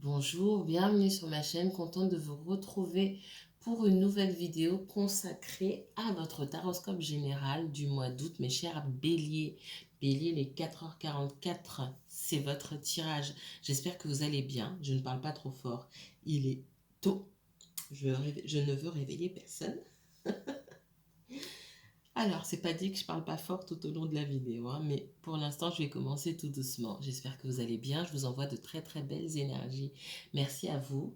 Bonjour, bienvenue sur ma chaîne, contente de vous retrouver pour une nouvelle vidéo consacrée à votre taroscope général du mois d'août, mes chers béliers. Bélier, les 4h44, c'est votre tirage. J'espère que vous allez bien, je ne parle pas trop fort, il est tôt, je ne veux réveiller personne. Alors, c'est pas dit que je parle pas fort tout au long de la vidéo, hein, mais pour l'instant, je vais commencer tout doucement. J'espère que vous allez bien. Je vous envoie de très très belles énergies. Merci à vous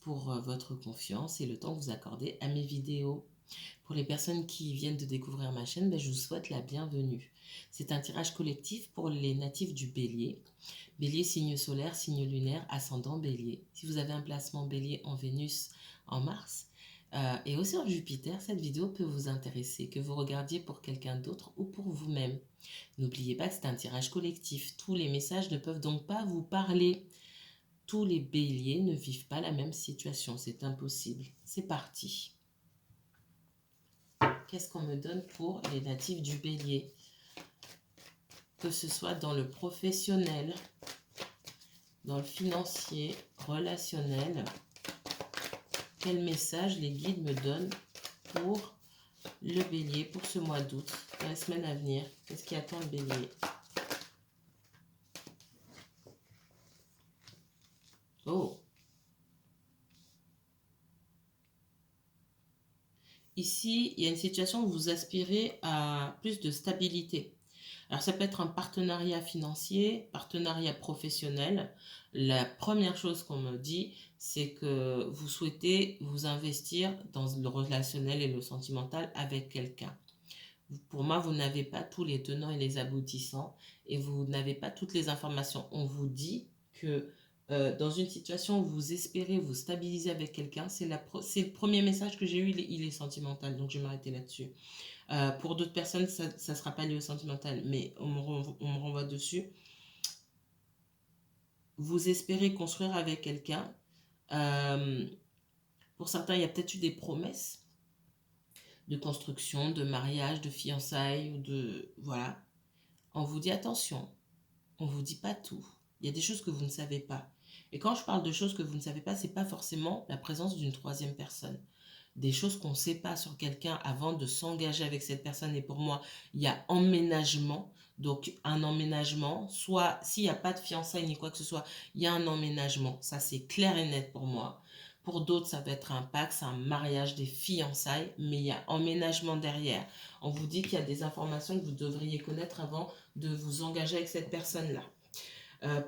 pour votre confiance et le temps que vous accordez à mes vidéos. Pour les personnes qui viennent de découvrir ma chaîne, ben, je vous souhaite la bienvenue. C'est un tirage collectif pour les natifs du Bélier. Bélier, signe solaire, signe lunaire, ascendant Bélier. Si vous avez un placement Bélier en Vénus, en Mars, et aussi en Jupiter, cette vidéo peut vous intéresser, que vous regardiez pour quelqu'un d'autre ou pour vous-même. N'oubliez pas que c'est un tirage collectif. Tous les messages ne peuvent donc pas vous parler. Tous les béliers ne vivent pas la même situation. C'est impossible. C'est parti. Qu'est-ce qu'on me donne pour les natifs du bélier? Que ce soit dans le professionnel, dans le financier, relationnel, quel message les guides me donnent pour le bélier pour ce mois d'août, la semaine à venir? Qu'est-ce qui attend le bélier? Oh! Ici, il y a une situation où vous aspirez à plus de stabilité. Alors, ça peut être un partenariat financier, partenariat professionnel. La première chose qu'on me dit, c'est que vous souhaitez vous investir dans le relationnel et le sentimental avec quelqu'un. Pour moi, vous n'avez pas tous les tenants et les aboutissants et vous n'avez pas toutes les informations. On vous dit que dans une situation où vous espérez vous stabiliser avec quelqu'un, c'est le premier message que j'ai eu, il est sentimental, donc je vais m'arrêter là-dessus. Pour d'autres personnes, ça ne sera pas lié au sentimental, mais on me renvoie dessus. Vous espérez construire avec quelqu'un. Pour certains, il y a peut-être eu des promesses de construction, de mariage, de fiançailles, ou de... Voilà. On vous dit attention, on ne vous dit pas tout. Il y a des choses que vous ne savez pas. Et quand je parle de choses que vous ne savez pas, ce n'est pas forcément la présence d'une troisième personne. Des choses qu'on ne sait pas sur quelqu'un avant de s'engager avec cette personne. Et pour moi, il y a emménagement. Donc, un emménagement, soit s'il n'y a pas de fiançailles ni quoi que ce soit, il y a un emménagement. Ça, c'est clair et net pour moi. Pour d'autres, ça va être un pacte, un mariage, des fiançailles, mais il y a emménagement derrière. On vous dit qu'il y a des informations que vous devriez connaître avant de vous engager avec cette personne-là.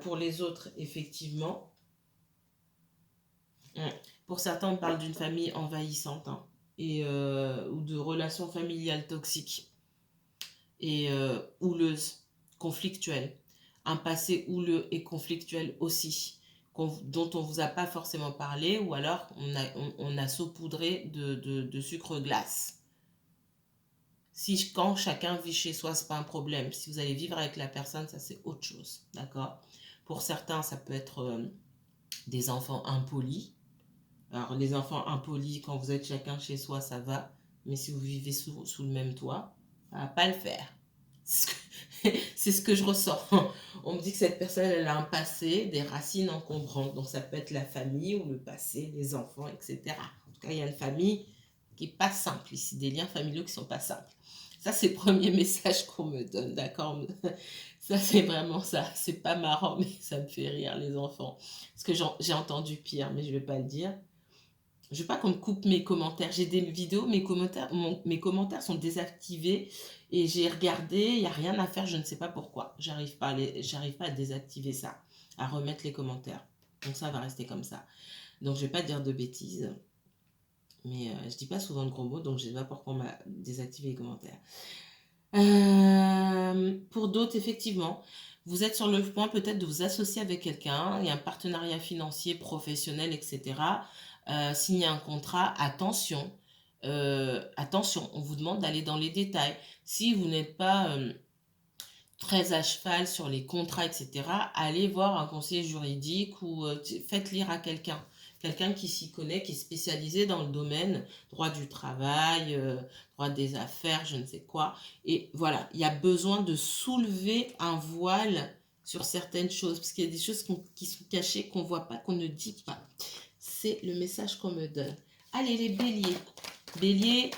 Pour les autres, effectivement, pour certains, on parle d'une famille envahissante, hein, et, ou de relations familiales toxiques et houleuses, conflictuelles. Un passé houleux et conflictuel aussi, dont on ne vous a pas forcément parlé, ou alors on a saupoudré de sucre glace. Si quand chacun vit chez soi, c'est pas un problème. Si vous allez vivre avec la personne, ça c'est autre chose, d'accord? Pour certains, ça peut être des enfants impolis. Alors les enfants impolis, quand vous êtes chacun chez soi, ça va. Mais si vous vivez sous le même toit, ça va pas le faire. C'est ce que je ressens. On me dit que cette personne, elle a un passé, des racines encombrantes. Donc ça peut être la famille ou le passé, les enfants, etc. En tout cas, il y a une famille qui n'est pas simple ici, des liens familiaux qui ne sont pas simples. Ça, c'est le premier message qu'on me donne, d'accord? Ça, c'est vraiment ça. C'est pas marrant, mais ça me fait rire, les enfants. Parce que j'ai entendu pire, mais je ne vais pas le dire. Je ne veux pas qu'on me coupe mes commentaires. J'ai des vidéos, mes commentaires sont désactivés et j'ai regardé, il n'y a rien à faire, je ne sais pas pourquoi. J'arrive pas à désactiver ça, à remettre les commentaires. Donc ça va rester comme ça. Donc je ne vais pas dire de bêtises. Mais je dis pas souvent de gros mots, donc je ne sais pas pourquoi on m'a désactivé les commentaires. Pour d'autres, effectivement, vous êtes sur le point peut-être de vous associer avec quelqu'un, il y a un partenariat financier, professionnel, etc. Signer un contrat, attention, attention, on vous demande d'aller dans les détails. Si vous n'êtes pas très à cheval sur les contrats, etc., allez voir un conseiller juridique ou faites lire à quelqu'un. Quelqu'un qui s'y connaît, qui est spécialisé dans le domaine droit du travail, droit des affaires, je ne sais quoi. Et voilà, il y a besoin de soulever un voile sur certaines choses, parce qu'il y a des choses qui sont cachées, qu'on ne voit pas, qu'on ne dit pas. C'est le message qu'on me donne. Allez, les béliers. Bélier,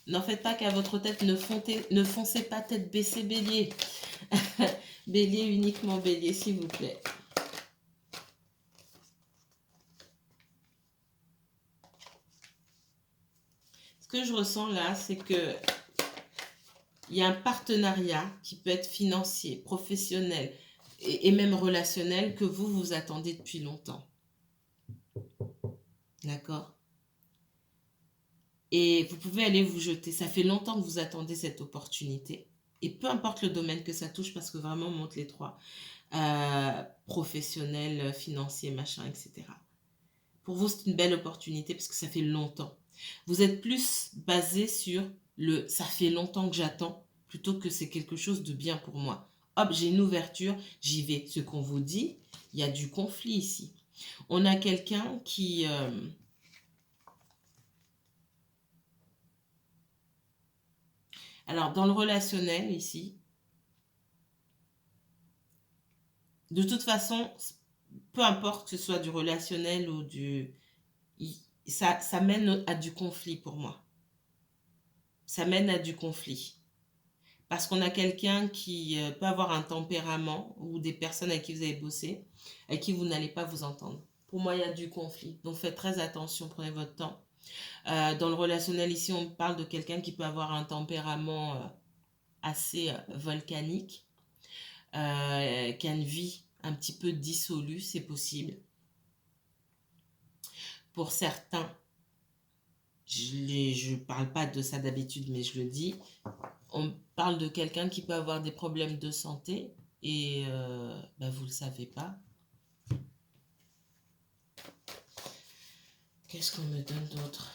n'en faites pas qu'à votre tête, ne foncez pas tête baissée, bélier. Bélier, uniquement bélier, s'il vous plaît. Ce que je ressens là, c'est que il y a un partenariat qui peut être financier, professionnel et même relationnel que vous attendez depuis longtemps. D'accord? Et vous pouvez aller vous jeter. Ça fait longtemps que vous attendez cette opportunité. Et peu importe le domaine que ça touche, parce que vraiment, on monte les trois. Professionnel, financier, machin, etc. Pour vous, c'est une belle opportunité parce que ça fait longtemps. Vous êtes plus basé sur le « ça fait longtemps que j'attends » plutôt que c'est quelque chose de bien pour moi. Hop, j'ai une ouverture, j'y vais. Ce qu'on vous dit, il y a du conflit ici. On a quelqu'un qui... Alors, dans le relationnel, ici, de toute façon, peu importe que ce soit du relationnel ou du... Ça mène à du conflit pour moi. Ça mène à du conflit. Parce qu'on a quelqu'un qui peut avoir un tempérament ou des personnes avec qui vous avez bossé, avec qui vous n'allez pas vous entendre. Pour moi, il y a du conflit. Donc, faites très attention, prenez votre temps. Dans le relationnel, ici, on parle de quelqu'un qui peut avoir un tempérament assez volcanique, qui a une vie un petit peu dissolue, c'est possible. Pour certains, je ne parle pas de ça d'habitude, mais je le dis, on parle de quelqu'un qui peut avoir des problèmes de santé et vous ne le savez pas. Qu'est-ce qu'on me donne d'autre?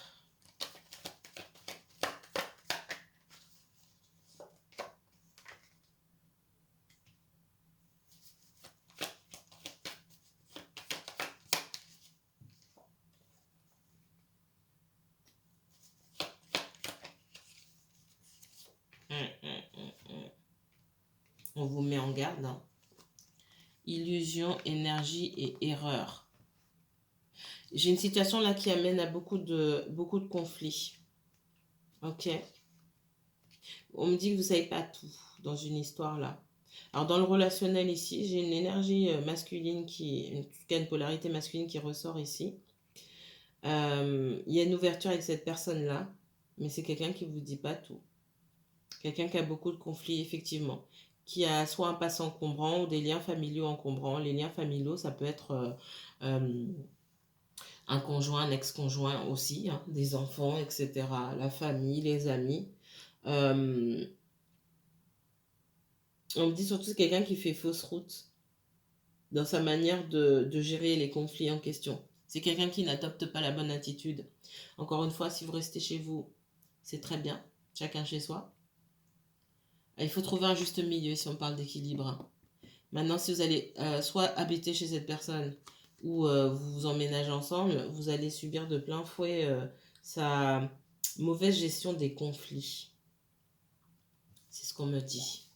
On vous met en garde. Hein. Illusion, énergie et erreur. J'ai une situation là qui amène à beaucoup de conflits. Ok. On me dit que vous ne savez pas tout dans une histoire là. Alors dans le relationnel ici, j'ai une énergie masculine une polarité masculine qui ressort ici. Il y a une ouverture avec cette personne là, mais c'est quelqu'un qui ne vous dit pas tout. Quelqu'un qui a beaucoup de conflits, effectivement. Qui a soit un passé encombrant ou des liens familiaux encombrants. Les liens familiaux, ça peut être un conjoint, un ex-conjoint aussi, hein, des enfants, etc. La famille, les amis. On me dit surtout que c'est quelqu'un qui fait fausse route dans sa manière de gérer les conflits en question. C'est quelqu'un qui n'adopte pas la bonne attitude. Encore une fois, si vous restez chez vous, c'est très bien. Chacun chez soi. Il faut trouver un juste milieu si on parle d'équilibre. Maintenant, si vous allez soit habiter chez cette personne ou vous vous emménagez ensemble, vous allez subir de plein fouet sa mauvaise gestion des conflits. C'est ce qu'on me dit.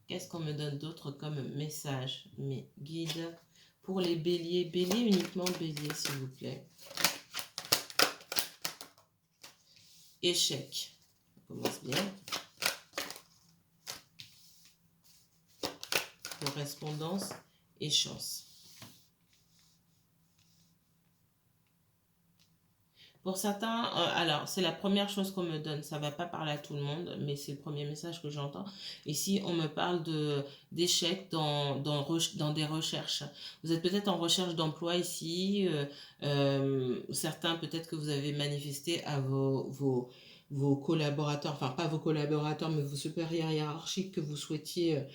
Qu'est-ce qu'on me donne d'autre comme message? Mes guides pour les béliers. Bélier, uniquement bélier, s'il vous plaît. Échec. On commence bien. Correspondance et chance. Pour certains, alors c'est la première chose qu'on me donne, ça ne va pas parler à tout le monde, mais c'est le premier message que j'entends. Ici, on me parle d'échecs dans des recherches. Vous êtes peut-être en recherche d'emploi ici, certains peut-être que vous avez manifesté à vos collaborateurs, enfin pas vos collaborateurs, mais vos supérieurs hiérarchiques que vous souhaitiez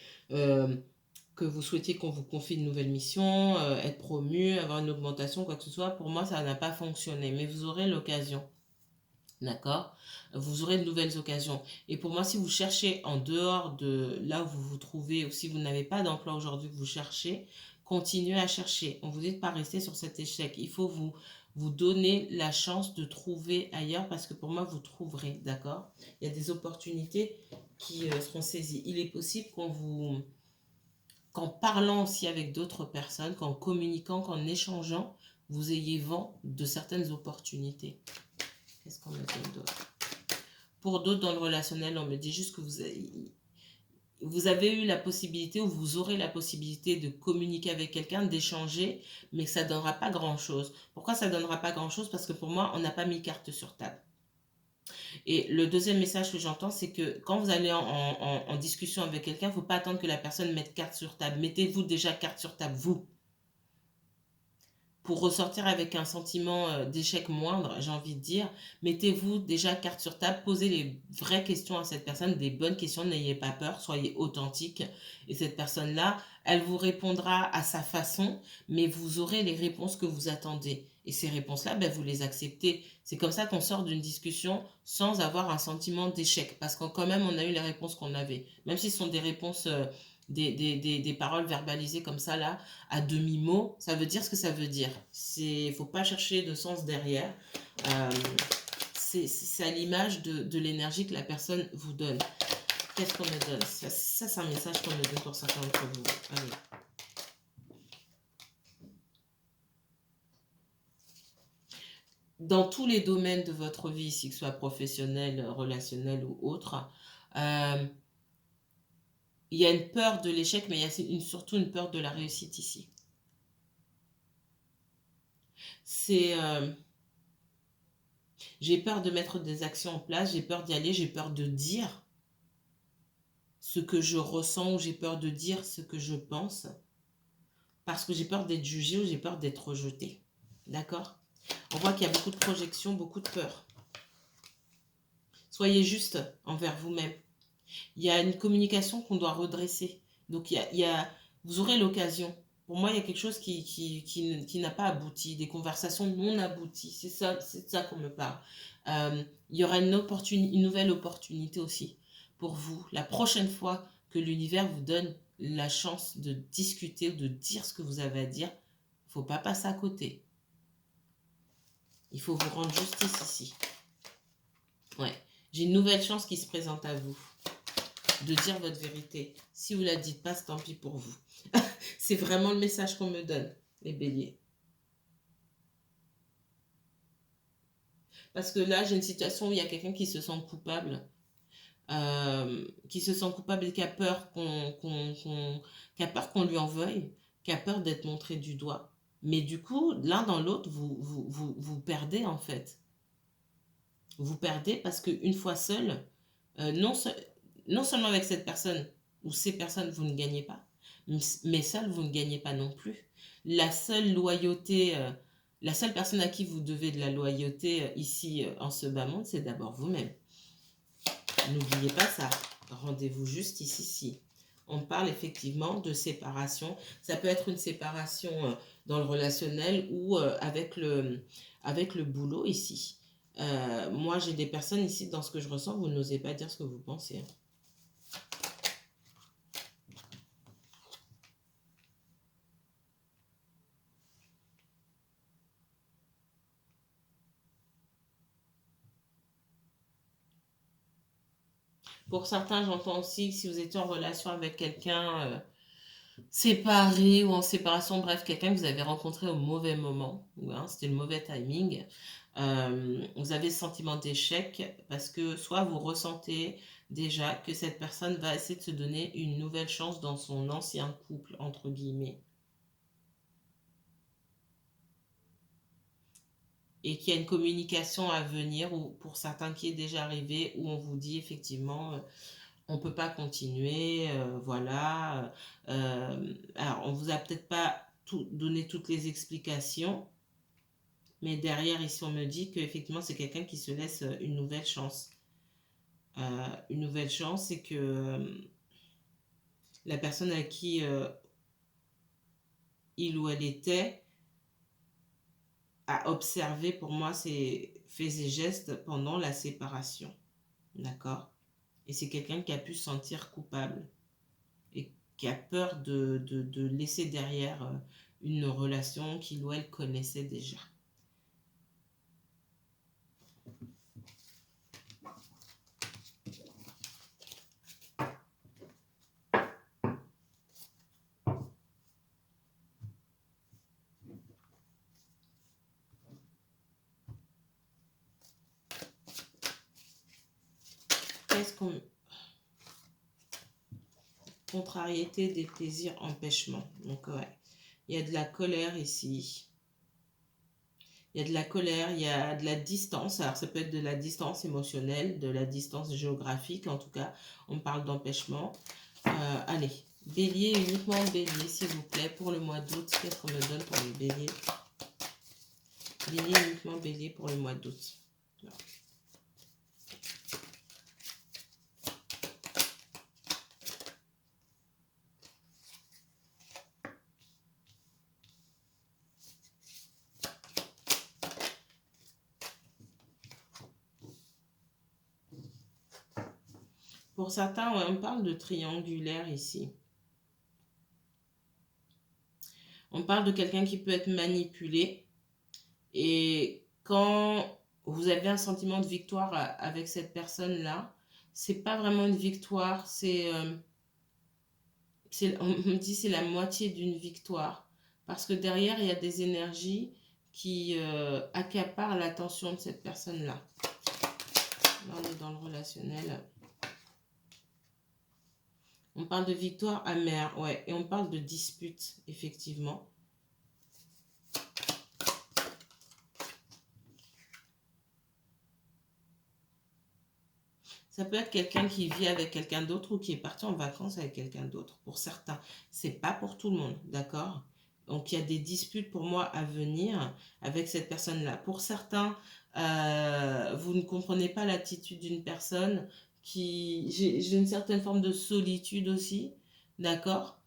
qu'on vous confie une nouvelle mission, être promu, avoir une augmentation, quoi que ce soit. Pour moi, ça n'a pas fonctionné, mais vous aurez l'occasion. D'accord? Vous aurez de nouvelles occasions. Et pour moi, si vous cherchez en dehors de là où vous vous trouvez, ou si vous n'avez pas d'emploi aujourd'hui que vous cherchez, continuez à chercher. On vous dit de ne pas rester sur cet échec. Il faut vous donnez la chance de trouver ailleurs parce que pour moi, vous trouverez, d'accord? Il y a des opportunités qui seront saisies. Il est possible qu'en parlant aussi avec d'autres personnes, qu'en communiquant, qu'en échangeant, vous ayez vent de certaines opportunités. Qu'est-ce qu'on me donne d'autre? Pour d'autres dans le relationnel, on me dit juste que vous avez eu la possibilité ou vous aurez la possibilité de communiquer avec quelqu'un, d'échanger, mais ça ne donnera pas grand-chose. Pourquoi ça ne donnera pas grand-chose? Parce que pour moi, on n'a pas mis carte sur table. Et le deuxième message que j'entends, c'est que quand vous allez en discussion avec quelqu'un, il ne faut pas attendre que la personne mette carte sur table. Mettez-vous déjà carte sur table, vous. Pour ressortir avec un sentiment d'échec moindre, j'ai envie de dire, mettez-vous déjà carte sur table, posez les vraies questions à cette personne, des bonnes questions, n'ayez pas peur, soyez authentique. Et cette personne-là, elle vous répondra à sa façon, mais vous aurez les réponses que vous attendez. Et ces réponses-là, ben, vous les acceptez. C'est comme ça qu'on sort d'une discussion sans avoir un sentiment d'échec, parce qu'en quand même, on a eu les réponses qu'on avait. Même si ce sont des réponses... des paroles verbalisées comme ça là à demi-mot, ça veut dire ce que ça veut dire. Il ne faut pas chercher de sens derrière. Euh, c'est à l'image de l'énergie que la personne vous donne. Qu'est-ce qu'on me donne? Ça c'est un message qu'on me donne pour certains d'entre vous. Allez. Dans tous les domaines de votre vie, que ce soit professionnel, relationnel ou autre, il y a une peur de l'échec, mais il y a surtout une peur de la réussite ici. C'est... j'ai peur de mettre des actions en place, j'ai peur d'y aller, j'ai peur de dire ce que je ressens ou j'ai peur de dire ce que je pense parce que j'ai peur d'être jugée ou j'ai peur d'être rejetée. D'accord? On voit qu'il y a beaucoup de projections, beaucoup de peur. Soyez juste envers vous-même. Il y a une communication qu'on doit redresser. Donc, vous aurez l'occasion. Pour moi, il y a quelque chose qui n'a pas abouti, des conversations non abouties. C'est ça qu'on me parle. Il y aura une nouvelle opportunité aussi pour vous. La prochaine fois que l'univers vous donne la chance de discuter ou de dire ce que vous avez à dire, il ne faut pas passer à côté. Il faut vous rendre justice ici. Ouais. J'ai une nouvelle chance qui se présente à vous de dire votre vérité. Si vous ne la dites pas, c'est tant pis pour vous. C'est vraiment le message qu'on me donne, les béliers. Parce que là, j'ai une situation où il y a quelqu'un qui se sent coupable. Qui se sent coupable et qui a peur qu'on lui en veuille, qui a peur d'être montré du doigt. Mais du coup, l'un dans l'autre, vous perdez en fait. Vous perdez parce qu'une fois seul, non seulement avec cette personne ou ces personnes, vous ne gagnez pas, mais seul, vous ne gagnez pas non plus. La seule loyauté, la seule personne à qui vous devez de la loyauté ici en ce bas monde, c'est d'abord vous-même. N'oubliez pas ça. Rendez-vous juste ici. On parle effectivement de séparation. Ça peut être une séparation dans le relationnel ou avec le boulot ici. Moi, j'ai des personnes ici, dans ce que je ressens, vous n'osez pas dire ce que vous pensez. Pour certains, j'entends aussi que si vous étiez en relation avec quelqu'un séparé ou en séparation, bref, quelqu'un que vous avez rencontré au mauvais moment, hein, c'était le mauvais timing, vous avez ce sentiment d'échec parce que soit vous ressentez déjà que cette personne va essayer de se donner une nouvelle chance dans son ancien couple, entre guillemets. Et qu'il y a une communication à venir, ou pour certains qui est déjà arrivé, où on vous dit effectivement, on ne peut pas continuer, voilà. Alors, on ne vous a peut-être pas donné toutes les explications, mais derrière, ici, on me dit qu'effectivement, c'est quelqu'un qui se laisse une nouvelle chance. Une nouvelle chance, c'est que la personne à qui il ou elle était a observé, pour moi, ses faits et gestes pendant la séparation. D'accord? Et c'est quelqu'un qui a pu se sentir coupable et qui a peur de laisser derrière une relation qu'il ou elle connaissait déjà. sagesse comme contrariété, des plaisirs, empêchement. Donc, ouais, il y a de la colère ici. Il y a de la colère, il y a de la distance. Alors, ça peut être de la distance émotionnelle, de la distance géographique. En tout cas, on parle d'empêchement. Allez, bélier, uniquement bélier, s'il vous plaît, pour le mois d'août. Qu'est-ce qu'on me donne pour les béliers? Bélier, uniquement bélier pour le mois d'août. Pour certains, on parle de triangulaire ici. On parle de quelqu'un qui peut être manipulé. Et quand vous avez un sentiment de victoire avec cette personne-là, c'est pas vraiment une victoire, on me dit c'est la moitié d'une victoire. Parce que derrière, il y a des énergies qui accaparent l'attention de cette personne-là. Là, on est dans le relationnel. On parle de victoire amère, ouais. Et on parle de dispute, effectivement. Ça peut être quelqu'un qui vit avec quelqu'un d'autre ou qui est parti en vacances avec quelqu'un d'autre. Pour certains, c'est pas pour tout le monde, d'accord? Donc, il y a des disputes pour moi à venir avec cette personne-là. Pour certains, vous ne comprenez pas l'attitude d'une personne qui... J'ai une certaine forme de solitude aussi, d'accord?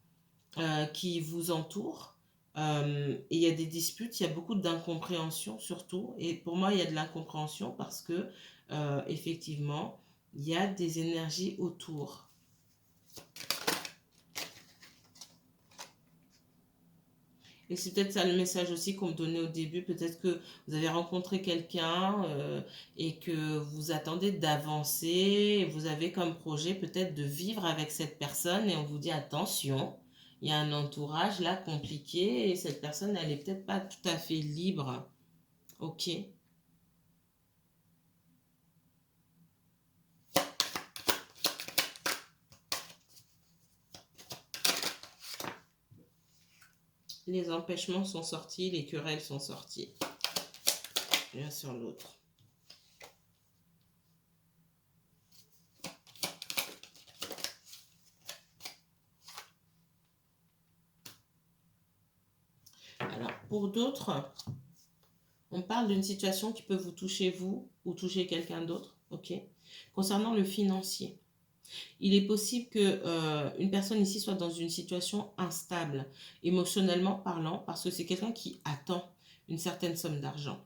Qui vous entoure. Et il y a des disputes, il y a beaucoup d'incompréhension surtout. Et pour moi, il y a de l'incompréhension parce que, effectivement, il y a des énergies autour. Et c'est peut-être ça le message aussi qu'on me donnait au début. Peut-être que vous avez rencontré quelqu'un et que vous attendez d'avancer. Vous avez comme projet peut-être de vivre avec cette personne et on vous dit attention, il y a un entourage là compliqué et cette personne, elle n'est peut-être pas tout à fait libre. Ok. Les empêchements sont sortis, les querelles sont sorties. L'un sur l'autre. Alors, pour d'autres, on parle d'une situation qui peut vous toucher vous ou toucher quelqu'un d'autre, ok? Concernant le financier, il est possible que une personne ici soit dans une situation instable, émotionnellement parlant, parce que c'est quelqu'un qui attend une certaine somme d'argent.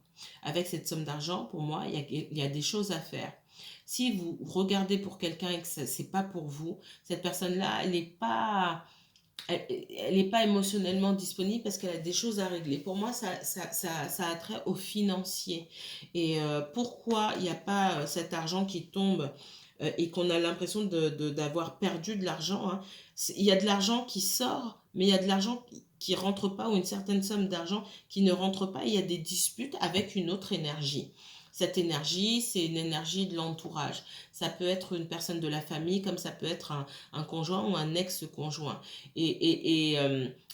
Avec cette somme d'argent, pour moi, il y a des choses à faire. Si vous regardez pour quelqu'un et que ce n'est pas pour vous, cette personne-là, elle n'est pas émotionnellement disponible parce qu'elle a des choses à régler. Pour moi, ça a trait au financier. Et pourquoi il n'y a pas cet argent qui tombe et qu'on a l'impression d'avoir perdu de l'argent, hein. Il y a de l'argent qui sort, mais il y a de l'argent qui ne rentre pas ou une certaine somme d'argent qui ne rentre pas. Il y a des disputes avec une autre énergie. Cette énergie, c'est une énergie de l'entourage. Ça peut être une personne de la famille, comme ça peut être un conjoint ou un ex-conjoint. Et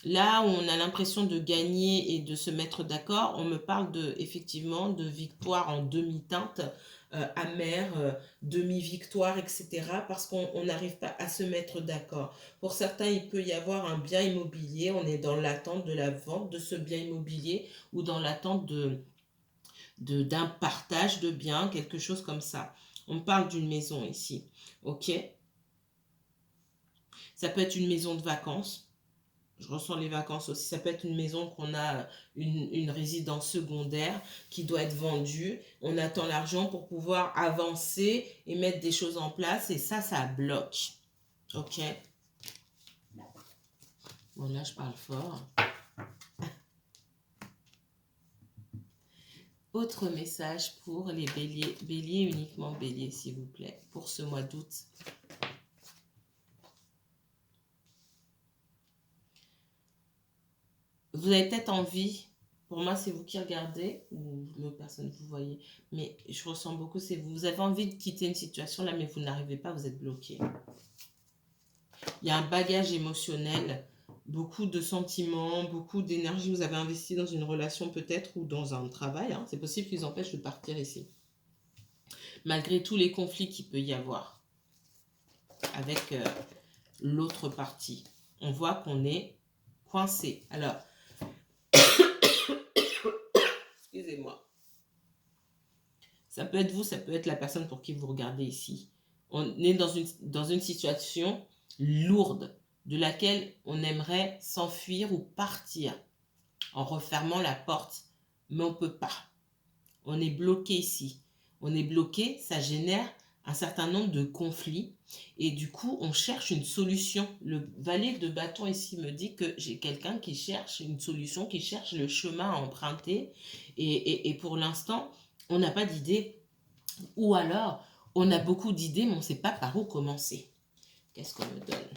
là où on a l'impression de gagner et de se mettre d'accord, on me parle effectivement de victoire en demi-teinte, amère, demi-victoire, etc. Parce qu'on n'arrive pas à se mettre d'accord. Pour certains, il peut y avoir un bien immobilier, on est dans l'attente de la vente de ce bien immobilier ou dans l'attente d'un partage de biens, quelque chose comme ça. On parle d'une maison ici, ok? Ça peut être une maison de vacances. Je ressens les vacances aussi. Ça peut être une maison qu'on a, une résidence secondaire qui doit être vendue. On attend l'argent pour pouvoir avancer et mettre des choses en place. Et ça bloque. Ok? Bon, là, je parle fort. Autre message pour les béliers. Bélier, uniquement bélier, s'il vous plaît, pour ce mois d'août. Vous avez peut-être envie Pour moi, c'est vous qui regardez, ou l'autre personne, vous voyez. Mais je ressens beaucoup, c'est vous. Vous avez envie de quitter une situation là, mais vous n'arrivez pas, vous êtes bloqué. Il y a un bagage émotionnel, beaucoup de sentiments, beaucoup d'énergie. Vous avez investi dans une relation peut-être ou dans un travail. Hein. C'est possible qu'ils empêchent de partir ici. Malgré tous les conflits qu'il peut y avoir avec l'autre partie. On voit qu'on est coincé. Alors, excusez-moi. Ça peut être vous, ça peut être la personne pour qui vous regardez ici. On est dans une situation lourde de laquelle on aimerait s'enfuir ou partir en refermant la porte. Mais on ne peut pas. On est bloqué ici. On est bloqué, ça génère un certain nombre de conflits et du coup, on cherche une solution. Le valet de bâton ici me dit que j'ai quelqu'un qui cherche une solution, qui cherche le chemin à emprunter et pour l'instant, on n'a pas d'idée ou alors on a beaucoup d'idées mais on ne sait pas par où commencer. Qu'est-ce qu'on me donne?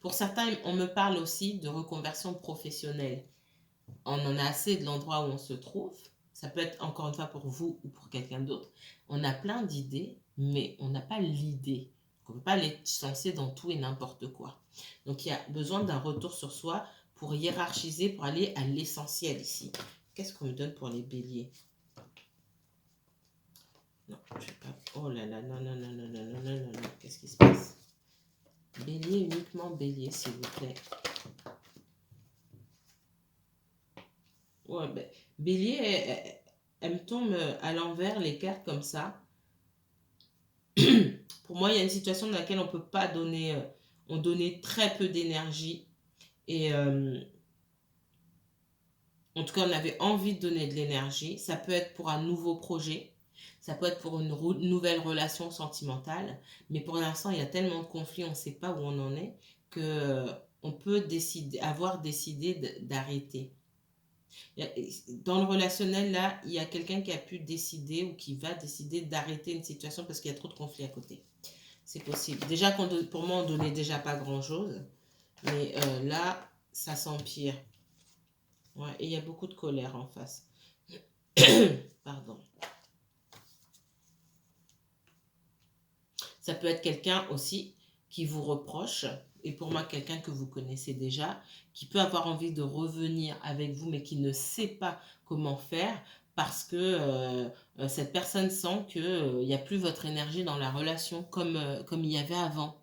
Pour certains, on me parle aussi de reconversion professionnelle. On en a assez de l'endroit où on se trouve. Ça peut être encore une fois pour vous ou pour quelqu'un d'autre. On a plein d'idées, mais on n'a pas l'idée. On ne peut pas les lancer dans tout et n'importe quoi. Donc il y a besoin d'un retour sur soi pour hiérarchiser, pour aller à l'essentiel ici. Qu'est-ce qu'on me donne pour les béliers? Non, je sais pas. Oh là là, non, non, non, non, non, non, non, non, non. Qu'est-ce qui se passe? Bélier, uniquement bélier, s'il vous plaît. Ouais, ben, bélier, elle me tombe à l'envers les cartes comme ça. Pour moi, il y a une situation dans laquelle on peut pas donner, on donnait très peu d'énergie et en tout cas, on avait envie de donner de l'énergie. Ça peut être pour un nouveau projet, ça peut être pour une nouvelle relation sentimentale, mais pour l'instant, il y a tellement de conflits, on ne sait pas où on en est, que on peut décider, avoir décidé d'arrêter. Dans le relationnel, là, il y a quelqu'un qui a pu décider ou qui va décider d'arrêter une situation parce qu'il y a trop de conflits à côté. C'est possible. Déjà, pour moi, on donnait déjà pas grand-chose. Mais là, ça s'empire. Ouais, et il y a beaucoup de colère en face. Pardon. Ça peut être quelqu'un aussi qui vous reproche, et pour moi, quelqu'un que vous connaissez déjà, qui peut avoir envie de revenir avec vous, mais qui ne sait pas comment faire parce que cette personne sent qu'il n'y a plus votre énergie dans la relation comme il y avait avant.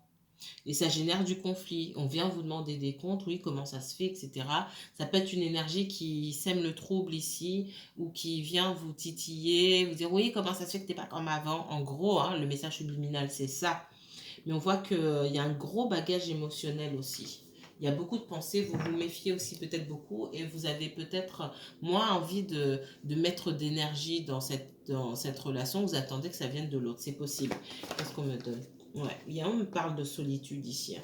Et ça génère du conflit. On vient vous demander des comptes, oui, comment ça se fait, etc. Ça peut être une énergie qui sème le trouble ici, ou qui vient vous titiller, vous dire, oui, comment ça se fait que tu n'es pas comme avant. En gros, hein, le message subliminal, c'est ça. Mais on voit qu'il y a un gros bagage émotionnel aussi. Il y a beaucoup de pensées, vous vous méfiez aussi peut-être beaucoup et vous avez peut-être moins envie de mettre d'énergie dans cette relation. Vous attendez que ça vienne de l'autre. C'est possible. Qu'est-ce qu'on me donne? Ouais, on me parle de solitude ici. Hein.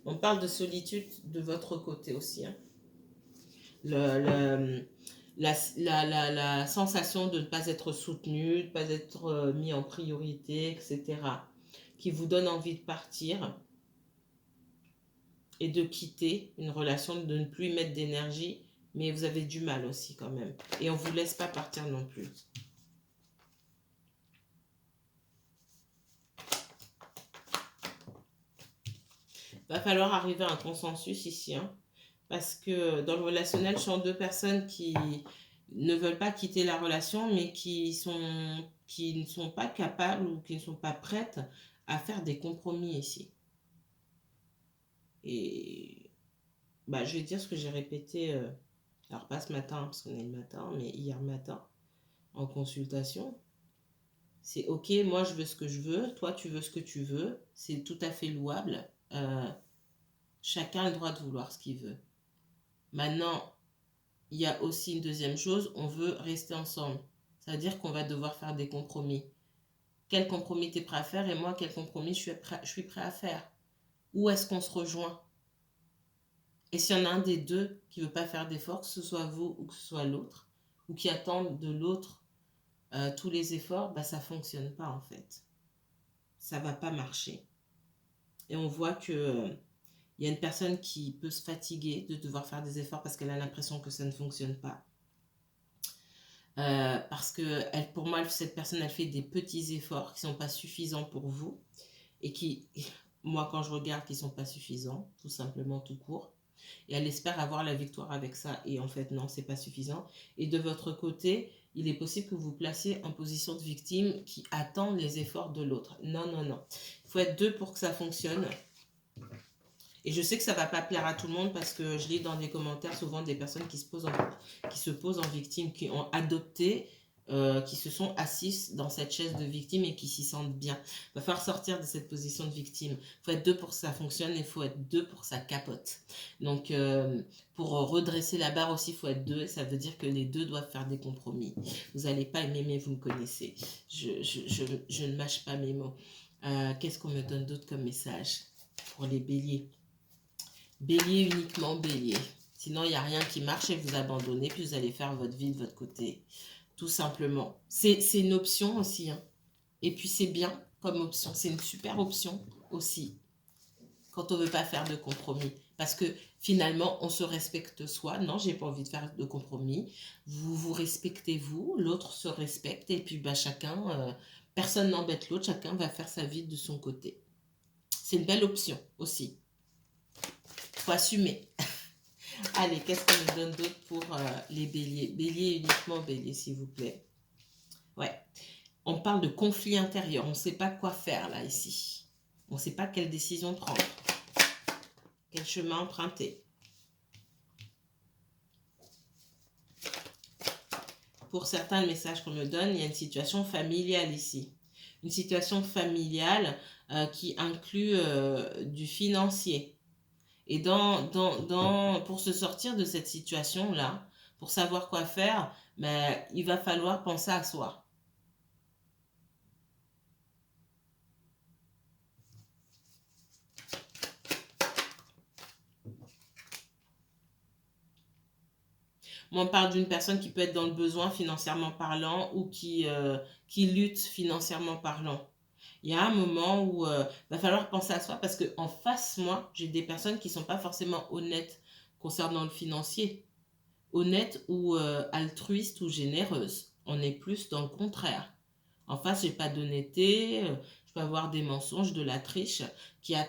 On parle de solitude de votre côté aussi. Hein. Le, la sensation de ne pas être soutenu, de ne pas être mis en priorité, etc. Qui vous donne envie de partir et de quitter une relation, de ne plus y mettre d'énergie, mais vous avez du mal aussi quand même. Et on ne vous laisse pas partir non plus. Va falloir arriver à un consensus ici, hein, parce que dans le relationnel, ce sont deux personnes qui ne veulent pas quitter la relation, mais qui ne sont pas capables ou qui ne sont pas prêtes à faire des compromis ici. Et bah, je vais dire ce que j'ai répété, alors pas ce matin, parce qu'on est le matin, mais hier matin, en consultation. C'est ok, moi je veux ce que je veux, toi tu veux ce que tu veux, c'est tout à fait louable. Chacun a le droit de vouloir ce qu'il veut. Maintenant, il y a aussi une deuxième chose, on veut rester ensemble. Ça veut dire qu'on va devoir faire des compromis. Quel compromis tu es prêt à faire et moi, quel compromis je suis prêt à faire? Où est-ce qu'on se rejoint? Et s'il y en a un des deux qui ne veut pas faire d'efforts, que ce soit vous ou que ce soit l'autre, ou qui attend de l'autre tous les efforts, bah, ça ne fonctionne pas en fait. Ça ne va pas marcher. Et on voit que Il y a une personne qui peut se fatiguer de devoir faire des efforts parce qu'elle a l'impression que ça ne fonctionne pas. Parce que pour moi, cette personne, elle fait des petits efforts qui ne sont pas suffisants pour vous et qui, moi, quand je regarde, qui ne sont pas suffisants, tout simplement, tout court. Et elle espère avoir la victoire avec ça. Et en fait, non, c'est pas suffisant. Et de votre côté, il est possible que vous placiez en position de victime qui attend les efforts de l'autre. Non, non, non. Il faut être deux pour que ça fonctionne. Et je sais que ça ne va pas plaire à tout le monde parce que je lis dans des commentaires souvent des personnes qui se posent en victime, qui ont adopté, qui se sont assises dans cette chaise de victime et qui s'y sentent bien. Il va falloir sortir de cette position de victime. Il faut être deux pour que ça fonctionne et il faut être deux pour que ça capote. Donc, pour redresser la barre aussi, il faut être deux et ça veut dire que les deux doivent faire des compromis. Vous n'allez pas aimer, mais vous me connaissez. Je ne mâche pas mes mots. Qu'est-ce qu'on me donne d'autre comme message pour les béliers? Bélier, uniquement bélier. Sinon, il n'y a rien qui marche et vous abandonnez, puis vous allez faire votre vie de votre côté. Tout simplement. C'est une option aussi. Hein. Et puis, c'est bien comme option. C'est une super option aussi. Quand on ne veut pas faire de compromis. Parce que finalement, on se respecte soi. Non, j'ai pas envie de faire de compromis. Vous vous respectez vous, l'autre se respecte. Et puis, chacun, personne n'embête l'autre. Chacun va faire sa vie de son côté. C'est une belle option aussi. Faut assumer. Allez, qu'est-ce qu'on me donne d'autre pour les béliers? Bélier, uniquement bélier, s'il vous plaît. Ouais. On parle de conflit intérieur. On ne sait pas quoi faire, là, ici. On ne sait pas quelle décision prendre. Quel chemin emprunter. Pour certains, le message qu'on me donne, il y a une situation familiale ici. Une situation familiale qui inclut du financier. Et pour se sortir de cette situation-là, pour savoir quoi faire, il va falloir penser à soi. Moi, on parle d'une personne qui peut être dans le besoin financièrement parlant ou qui lutte financièrement parlant. Il y a un moment où il va falloir penser à soi parce qu'en face, moi, j'ai des personnes qui ne sont pas forcément honnêtes concernant le financier. Honnêtes ou altruistes ou généreuses. On est plus dans le contraire. En face, j'ai pas d'honnêteté, je peux avoir des mensonges, de la triche,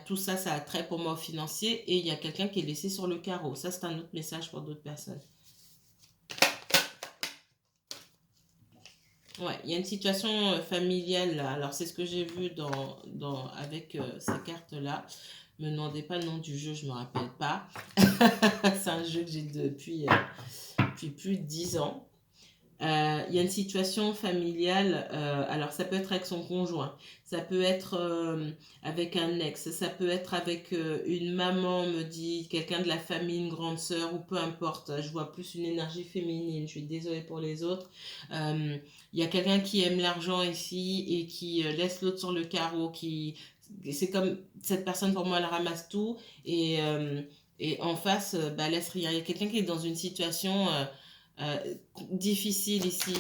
tout ça, ça a trait pour moi au financier et il y a quelqu'un qui est laissé sur le carreau. Ça, c'est un autre message pour d'autres personnes. Ouais, il y a une situation familiale là. Alors, c'est ce que j'ai vu avec ces cartes-là. Me demandez pas le nom du jeu, je ne me rappelle pas. C'est un jeu que j'ai depuis plus de 10 ans. Il y a une situation familiale, alors ça peut être avec son conjoint, ça peut être avec un ex, ça peut être avec une maman, me dit quelqu'un de la famille, une grande sœur ou peu importe, je vois plus une énergie féminine, je suis désolée pour les autres. Il y a quelqu'un qui aime l'argent ici et qui laisse l'autre sur le carreau, c'est comme cette personne pour moi elle ramasse tout et en face laisse rien. Il y a quelqu'un qui est dans une situation difficile ici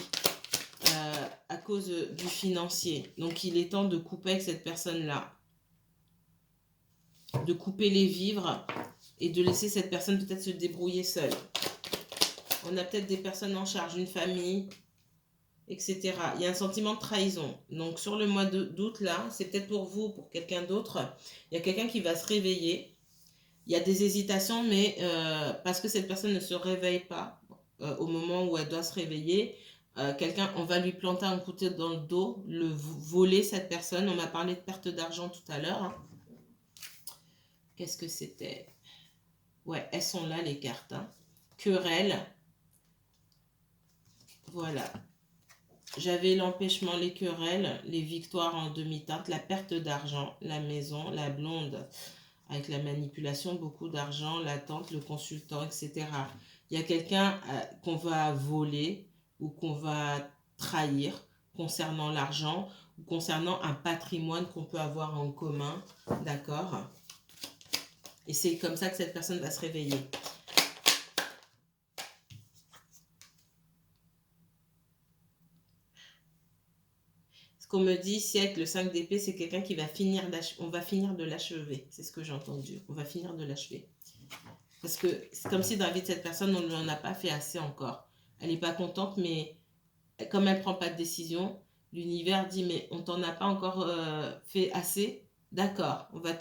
à cause du financier. Donc il est temps de couper avec cette personne-là, de couper les vivres et de laisser cette personne peut-être se débrouiller seule. On a peut-être des personnes en charge, une famille, etc. Il y a un sentiment de trahison. Donc sur le mois d'août là, c'est peut-être pour vous, pour quelqu'un d'autre, il y a quelqu'un qui va se réveiller. Il y a des hésitations, mais parce que cette personne ne se réveille pas au moment où elle doit se réveiller, on va lui planter un couteau dans le dos, voler cette personne. On m'a parlé de perte d'argent tout à l'heure. Hein. Qu'est-ce que c'était? Ouais, elles sont là les cartes. Hein. Querelle. Voilà. J'avais l'empêchement, les querelles, les victoires en demi-teinte, la perte d'argent, la maison, la blonde. Avec la manipulation, beaucoup d'argent, l'attente, le consultant, etc. Il y a quelqu'un qu'on va voler ou qu'on va trahir concernant l'argent ou concernant un patrimoine qu'on peut avoir en commun, d'accord? Et c'est comme ça que cette personne va se réveiller. Ce qu'on me dit ici avec le 5 d'épée, c'est quelqu'un qui va finir on va finir de l'achever. C'est ce que j'ai entendu. On va finir de l'achever. Parce que c'est comme si dans la vie de cette personne, on ne lui en a pas fait assez encore. Elle n'est pas contente, mais comme elle ne prend pas de décision, l'univers dit, mais on t'en a pas encore fait assez. D'accord, on va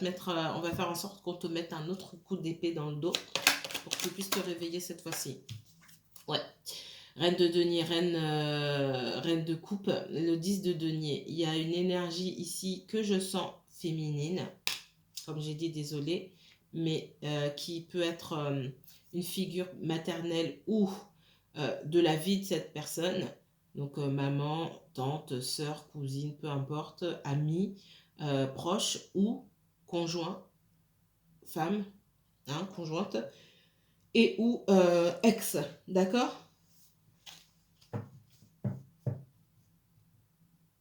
on va faire en sorte qu'on te mette un autre coup d'épée dans le dos pour que tu puisses te réveiller cette fois-ci. Ouais. Reine de denier, reine de coupe, le 10 de denier. Il y a une énergie ici que je sens féminine, comme j'ai dit, désolée, mais qui peut être une figure maternelle ou de la vie de cette personne. Donc maman, tante, sœur, cousine, peu importe, amie, proche ou conjoint, femme, hein, conjointe, et ou ex, d'accord?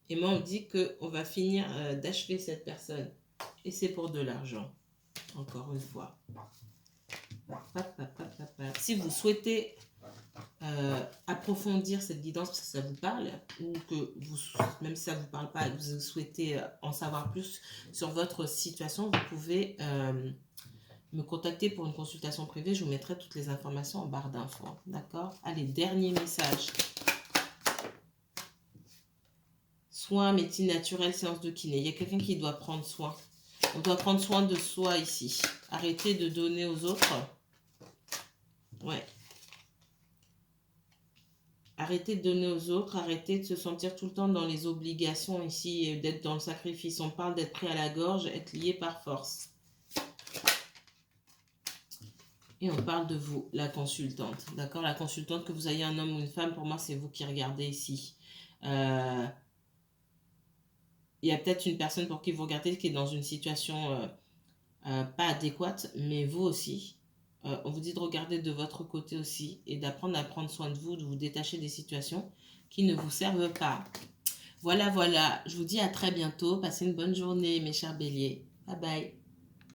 Et moi, on me dit qu'on va finir d'achever cette personne. Et c'est pour de l'argent. Encore une fois. Si vous souhaitez approfondir cette guidance parce que ça vous parle, ou que vous, même si ça ne vous parle pas, vous souhaitez en savoir plus sur votre situation, vous pouvez me contacter pour une consultation privée. Je vous mettrai toutes les informations en barre d'infos. D'accord? Allez, dernier message. Soins, médecine naturelle, séance de kiné. Il y a quelqu'un qui doit prendre soin. On doit prendre soin de soi ici. Arrêtez de donner aux autres. Ouais. Arrêtez de donner aux autres. Arrêtez de se sentir tout le temps dans les obligations ici et d'être dans le sacrifice. On parle d'être pris à la gorge, être lié par force. Et on parle de vous, la consultante. D'accord? La consultante, que vous ayez un homme ou une femme, pour moi, c'est vous qui regardez ici. Il y a peut-être une personne pour qui vous regardez qui est dans une situation pas adéquate, mais vous aussi. On vous dit de regarder de votre côté aussi et d'apprendre à prendre soin de vous, de vous détacher des situations qui ne vous servent pas. Voilà, voilà. Je vous dis à très bientôt. Passez une bonne journée, mes chers béliers. Bye bye.